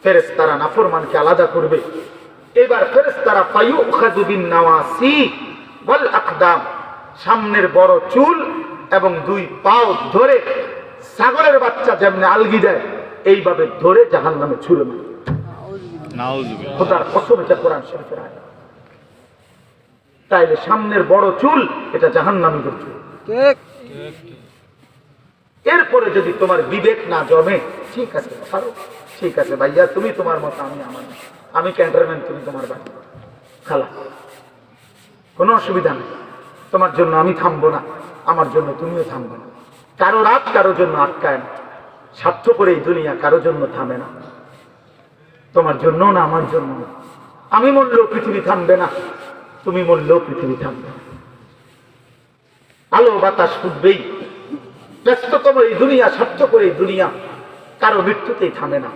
ফেরেশতারা নাফরমানকে আলাদা করবে। এবার ফেরেশতারা ফায়ুখাযু বিন নাওয়াসি ওয়াল আকদাম, সামনের বড় চুল এবং দুই পাও ধরে ছাগলের বাচ্চা যেমন আলগি দেয় এইভাবে ধরে জাহান্নামে ছুঁড়ে মারে। নাউযুবিল্লাহ, খোদার কসম, এটা কোরআন শরীফের আয়াত। তাইলে সামনের বড় চুল এটা জাহান্নামীদের চুল। ঠিক। এরপরে যদি তোমার বিবেক না জমে, ঠিক আছে ছাড়ো, ঠিক আছে ভাইয়া, তুমি তোমার মতো, আমি আমার, আমি ক্যান্টনমেন্ট, তুমি তোমার বাড়ি, খালাস, কোনো অসুবিধা নেই। তোমার জন্য আমি থামবো না, আমার জন্য তুমিও থামবে না। কারো রাত কারো জন্য আটকায় না, স্বার্থপর এই দুনিয়া কারো জন্য থামে না, তোমার জন্য না আমার জন্য না। আমি মরলেও পৃথিবী থামবে না, তুমি মরলেও পৃথিবী থামবে না। আলো বাতাস ফুটবেই, ব্যস্ততম এই দুনিয়া, স্বার্থপর এই দুনিয়া কারো মৃত্যুতেই থামে না।